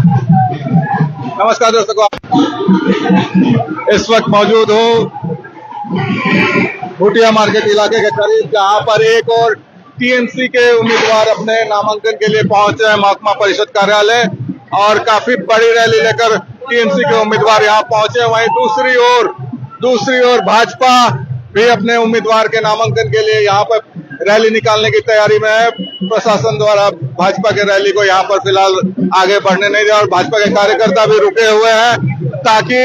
नमस्कार दोस्तों, इस वक्त मौजूद हूँ भूटिया मार्केट इलाके के करीब, जहाँ पर एक और टीएमसी के उम्मीदवार अपने नामांकन के लिए पहुंचे हैं महकमा परिषद कार्यालय, और काफी बड़ी रैली लेकर टीएमसी के उम्मीदवार यहाँ पहुंचे। वहीं दूसरी ओर भाजपा भी अपने उम्मीदवार के नामांकन के लिए यहाँ पर रैली निकालने की तैयारी में है। प्रशासन द्वारा भाजपा के रैली को यहाँ पर फिलहाल आगे बढ़ने नहीं दिया और भाजपा के कार्यकर्ता भी रुके हुए हैं ताकि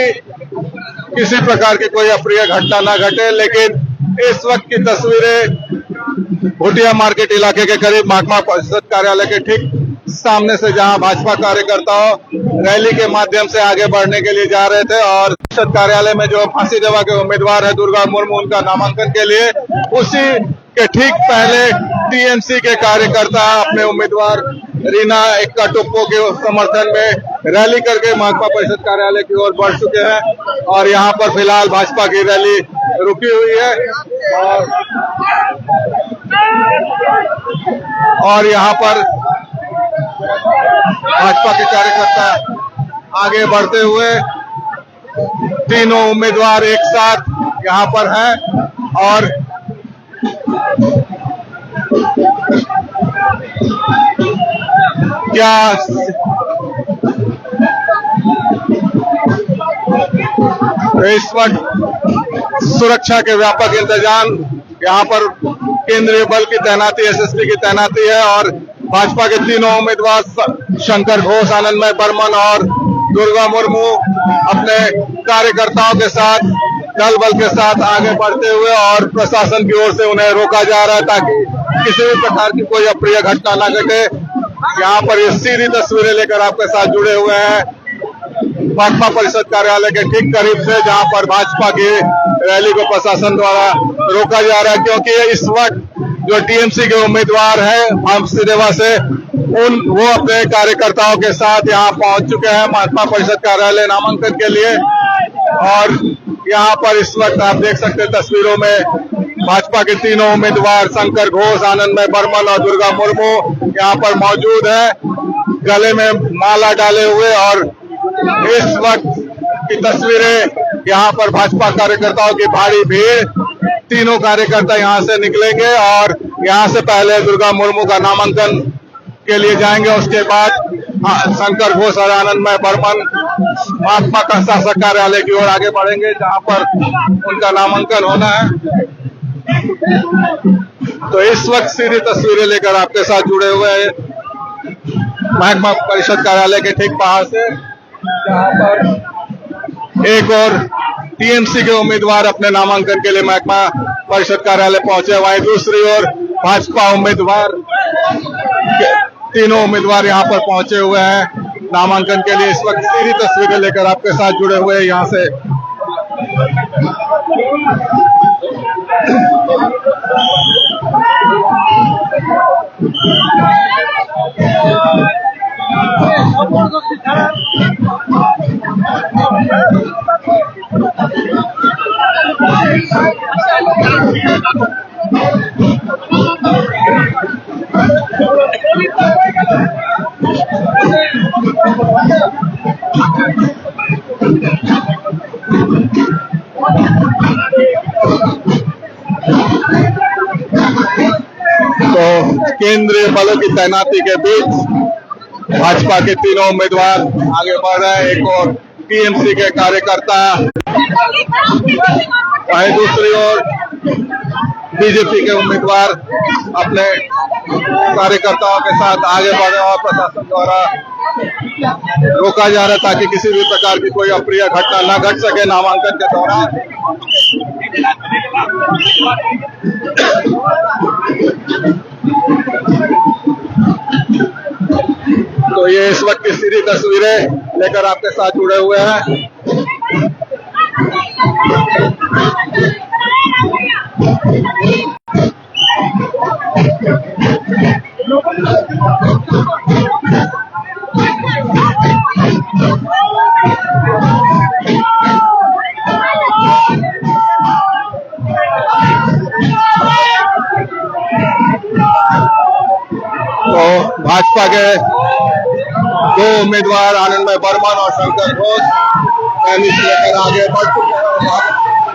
किसी प्रकार की कोई अप्रिय घटना न घटे। लेकिन इस वक्त की तस्वीरें भूटिया मार्केट इलाके के करीब महकमा परिषद कार्यालय के ठीक सामने से, जहां भाजपा कार्यकर्ता रैली के माध्यम से आगे बढ़ने के लिए जा रहे थे, और परिषद कार्यालय में जो फांसीदेवा के उम्मीदवार है दुर्गा मुर्मू, उनका नामांकन के लिए उसी के ठीक पहले टीएमसी के कार्यकर्ता अपने उम्मीदवार रीना एक्का टोप्पो के समर्थन में रैली करके महकमा परिषद कार्यालय की ओर बढ़ चुके हैं। और यहाँ पर फिलहाल भाजपा की रैली रुकी हुई है और यहाँ पर भाजपा के कार्यकर्ता आगे बढ़ते हुए तीनों उम्मीदवार एक साथ यहाँ पर हैं। और क्या इस वक्त सुरक्षा के व्यापक इंतजाम, यहाँ पर केंद्रीय बल की तैनाती, एसएसबी की तैनाती है, और भाजपा के तीनों उम्मीदवार शंकर घोष, आनंदमय बर्मन और दुर्गा मुर्मू अपने कार्यकर्ताओं के साथ, दल बल के साथ आगे बढ़ते हुए, और प्रशासन की ओर से उन्हें रोका जा रहा है ताकि किसी भी प्रकार की कोई अप्रिय घटना न घटे। यहाँ पर ये सीधी तस्वीरें लेकर आपके साथ जुड़े हुए हैं महकमा परिषद कार्यालय के ठीक करीब से, जहाँ पर भाजपा की रैली को प्रशासन द्वारा रोका जा रहा है, क्योंकि इस वक्त जो टीएमसी के उम्मीदवार हैं फांसीदेवा से, वो अपने कार्यकर्ताओं के साथ यहाँ पहुंच चुके हैं महकमा परिषद कार्यालय नामांकन के लिए। और यहाँ पर इस वक्त आप देख सकते हैं तस्वीरों में भाजपा के तीनों उम्मीदवार शंकर घोष, आनंदमय बर्मन और दुर्गा मुर्मू यहाँ पर मौजूद है, गले में माला डाले हुए। और इस वक्त की तस्वीरें यहाँ पर भाजपा कार्यकर्ताओं की भारी भीड़, तीनों कार्यकर्ता यहाँ से निकलेंगे और यहाँ से पहले दुर्गा मुर्मू का नामांकन के लिए जाएंगे, उसके बाद शंकर घोष और आनंदमय बर्मन महात्मा का शासक कार्यालय की ओर आगे बढ़ेंगे, जहाँ पर उनका नामांकन होना है। तो इस वक्त सीधी तस्वीरें लेकर आपके साथ जुड़े हुए हैं महकमा परिषद कार्यालय के ठीक बाहर से, जहाँ पर एक और टीएमसी के उम्मीदवार अपने नामांकन के लिए महकमा परिषद कार्यालय पहुंचे। वहीं दूसरी ओर भाजपा उम्मीदवार, तीनों उम्मीदवार यहाँ पर पहुंचे हुए हैं नामांकन के लिए। इस वक्त सीधी तस्वीरें लेकर आपके साथ जुड़े हुए हैं यहाँ से। तो केंद्रीय बलों की तैनाती के बीच भाजपा के तीनों उम्मीदवार आगे बढ़ रहे हैं, एक और टीएमसी के कार्यकर्ता, वहीं दूसरी ओर बीजेपी के उम्मीदवार अपने कार्यकर्ताओं के साथ आगे बढ़े और प्रशासन द्वारा रोका जा रहा है ताकि किसी भी प्रकार की कोई अप्रिय घटना न घट सके नामांकन के दौरान। तो ये इस वक्त की सीधी तस्वीरें लेकर आपके साथ जुड़े हुए हैं। तो भाजपा के दो उम्मीदवार आनंदमय बर्मन और शंकर घोष रैली से लेकर आगे बढ़ चुके हैं।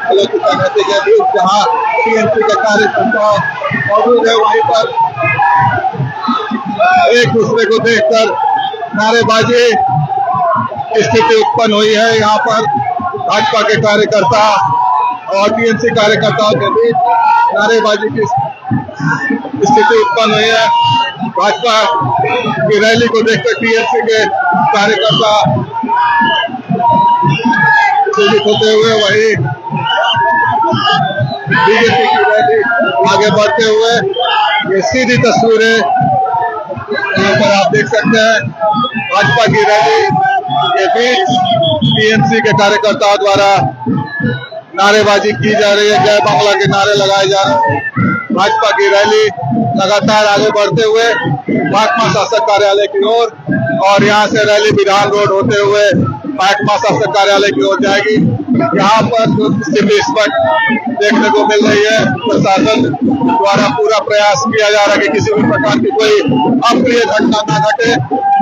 आलोचना रहती के बीच जहाँ टीएमसी के कार्यकर्ता मौजूद है, वहीं पर एक दूसरे को देखकर नारेबाजी स्थिति उत्पन्न हुई है। यहाँ पर भाजपा के कार्यकर्ता और टीएमसी कार्यकर्ताओं के बीच नारेबाजी की स्थिति उत्पन्न हुई है। भाजपा की रैली को देखकर टीएमसी के कार्यकर्ता उत्तेजित होते हुए, वही बीजेपी की रैली आगे बढ़ते हुए, ये सीधी तस्वीरें यहाँ पर आप देख सकते हैं। भाजपा की रैली के बीच टीएमसी के कार्यकर्ताओं द्वारा नारेबाजी की जा रही है, जय बांग्ला के नारे लगाए जा रहे हैं। भाजपा की रैली लगातार आगे बढ़ते हुए महकमा शासक कार्यालय की ओर, और यहाँ से रैली विधान रोड होते हुए महकमा शासक कार्यालय की ओर जाएगी। यहाँ पर जो स्थिति इस वक्त देखने को मिल रही है, प्रशासन द्वारा पूरा प्रयास किया जा रहा है कि किसी भी प्रकार की कोई अप्रिय घटना न घटे।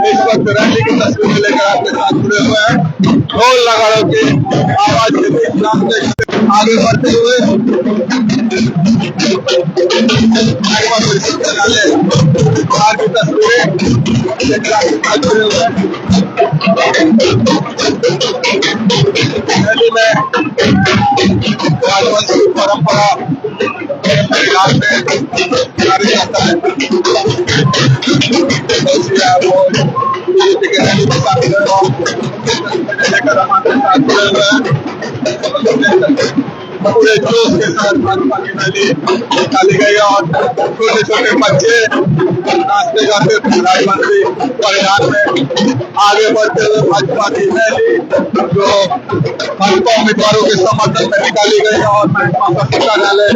इस वक्त रैली की तस्वीरें लेकर आपके साथ जुड़े हुए हैं। ढोल नगाड़ों की आवाज के बीच आगे बढ़ते हुए बाहर की तस्वीरें लेकर आपके साथ जुड़े हुए हैं। रैली में राजवंश की परंपरा बिहार में जारी रहता है। बीजेपी के रैली में शामिल लेकर हमारे साथ जुड़े हुए हैं। पूरे जोश के साथ भाजपा की रैली निकाली गई और छोटे छोटे बच्चे नाचते गाते प्रधानमंत्री परिधान में आगे बढ़ते हुए भाजपा की रैली जो भाजपा उम्मीदवारों के समर्थन में निकाली गई और महकमा शासक कार्यालय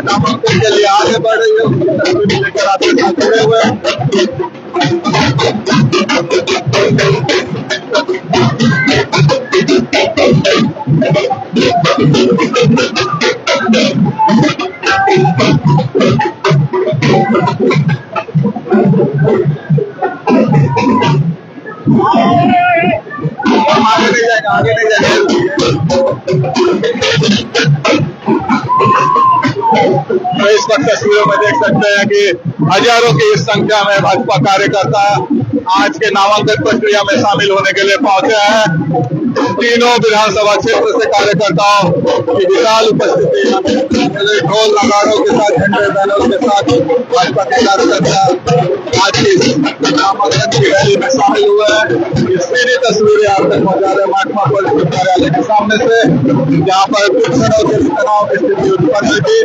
नामांकन के लिए आगे बढ़ रही है, उसकी तस्वीर लेकर आपके साथ जुड़े हुए हैं। आगे नहीं जाएगा। तो इस वक्त तस्वीरों में देख सकते हैं कि हजारों की इस संख्या में भाजपा कार्यकर्ता आज के नामांकन प्रक्रिया में शामिल होने के लिए पहुंचे हैं। तीनों विधानसभा क्षेत्र से कार्यकर्ताओं की विशाल उपस्थिति, ढोल नगाड़ों के साथ, झंडे बैनरों के साथ भाजपा के कार्यकर्ता आज की नामांकन की रैली में शामिल हुए हैं। ये सीधी तस्वीरें आप तक पहुंचा रहे महकमा परिषद कार्यालय के सामने से, जहाँ पर कुछ दिनों से तनाव की स्थिति उत्पन्न हुई थी।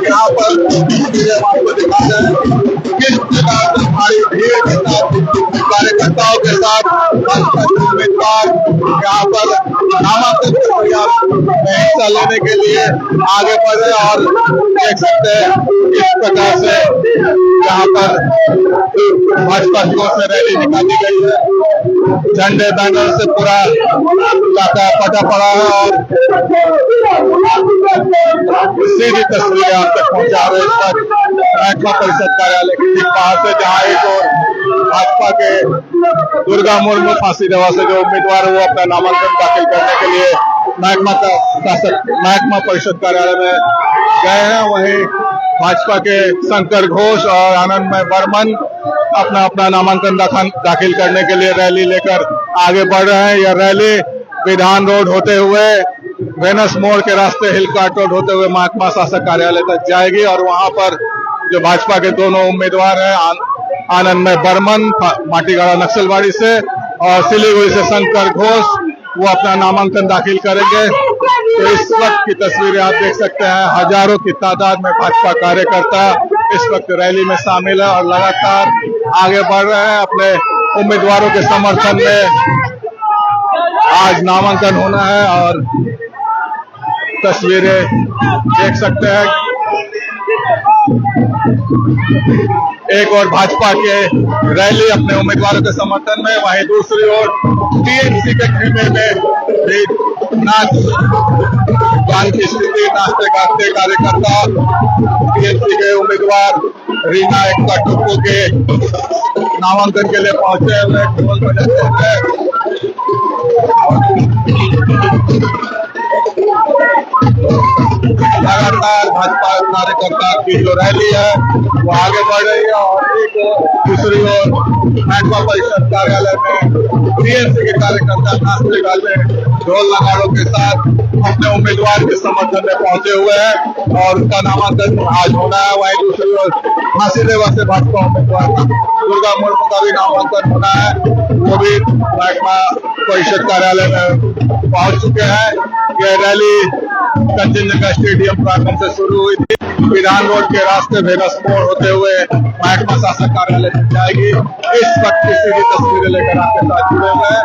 यहाँ पर आपको दिखाते हैं किस प्रकार से भारी भीड़ के साथ कार्यकर्ताओं के साथ उम्मीदवार यहाँ पर नामांकन प्रक्रिया में हिस्सा लेने के लिए आगे बढ़े। और देख सकते हैं किस प्रकार से यहाँ पर भाजपा की ओर से रैली निकाली गई है। झंडे बैनर से पूरा इलाका पटा पड़ा है और सीधी तस्वीरें आप तक पहुंचा रहे हैं महकमा परिषद कार्यालय के ठीक बाहर से, जहाँ एक और भाजपा के दुर्गा मुर्मू फांसीदेवा से जो उम्मीदवार है वो अपना नामांकन दाखिल करने के लिए महकमा परिषद कार्यालय में गए हैं। वहीं भाजपा के शंकर घोष और आनंदमय बर्मन अपना अपना नामांकन दाखिल करने के लिए रैली लेकर आगे बढ़ रहे हैं। यह रैली विधान रोड होते हुए वेनस मोड़ के रास्ते हिलकाट रोड होते हुए महकमा शासक कार्यालय तक जाएगी और वहां पर जो भाजपा के दोनों उम्मीदवार हैं, आनंदमय बर्मन माटीगाड़ा नक्सलबाड़ी से और सिलीगुड़ी से शंकर घोष, वो अपना नामांकन दाखिल करेंगे। तो इस वक्त की तस्वीरें आप देख सकते हैं, हजारों की तादाद में भाजपा कार्यकर्ता इस वक्त रैली में शामिल है और लगातार आगे बढ़ रहे हैं अपने उम्मीदवारों के समर्थन में। आज नामांकन होना है और तस्वीरें देख सकते हैं। एक और भाजपा के रैली अपने उम्मीदवारों के समर्थन में, वहीं दूसरी ओर टीएमसी के खेमे में नाच गान की स्थिति, नाचते गाते कार्यकर्ता टीएमसी के उम्मीदवार रीना एक्का टुक्कू के नामांकन के लिए पहुंचे हुए ढोल बजाते हुए। लगातार भाजपा कार्यकर्ता की जो रैली है वो आगे बढ़ रही है और एक दूसरी ओर भाजपा परिषद कार्यालय में टीएमसी के कार्यकर्ता नाचते गाते ढोल नगाड़ों के साथ अपने उम्मीदवार के समर्थन में पहुंचे हुए हैं और उसका नामांकन आज होना है। वहीं दूसरी ओर फांसीदेवा से भाजपा उम्मीदवार दुर्गा मुर्मू का भी नामांकन होना है, वो भी भाजपा परिषद कार्यालय में पहुंच चुके हैं। यह रैली कंचनजंगा स्टेडियम प्रांगण से शुरू हुई थी, विधान रोड के रास्ते भेनस मोड़ होते हुए महकमा शासक कार्यालय तक जाएगी। इस वक्त की सीधी तस्वीरें लेकर आपके साथ जुड़े हुए हैं।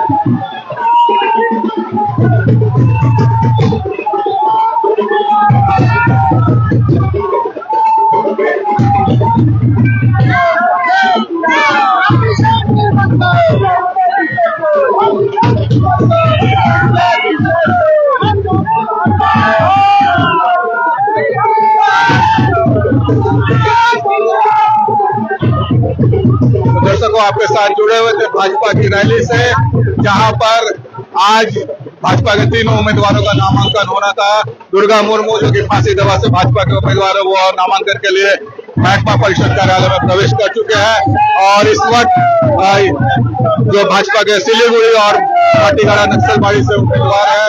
दर्शकों, आपके साथ जुड़े हुए थे भाजपा की रैली से, जहां पर आज भाजपा के तीनों उम्मीदवारों का नामांकन होना था। दुर्गा मुर्मू जो कि फांसीदेवा से भाजपा के उम्मीदवार है, वो नामांकन के लिए महकमा परिषद कार्यालय में प्रवेश कर चुके हैं और इस वक्त जो भाजपा के सिलीगुड़ी और पाटीगढ़ा नक्सलबाड़ी से उम्मीदवार है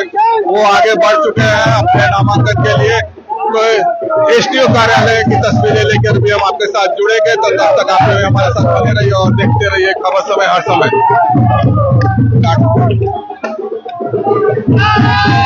वो आगे बढ़ चुके हैं अपने नामांकन के लिए। तो एसडीओ कार्यालय की तस्वीरें लेकर भी हम आपके साथ जुड़ेंगे, तो तब तक आप हमारे साथ बने रहिए और देखते रहिए खबर समय हर समय।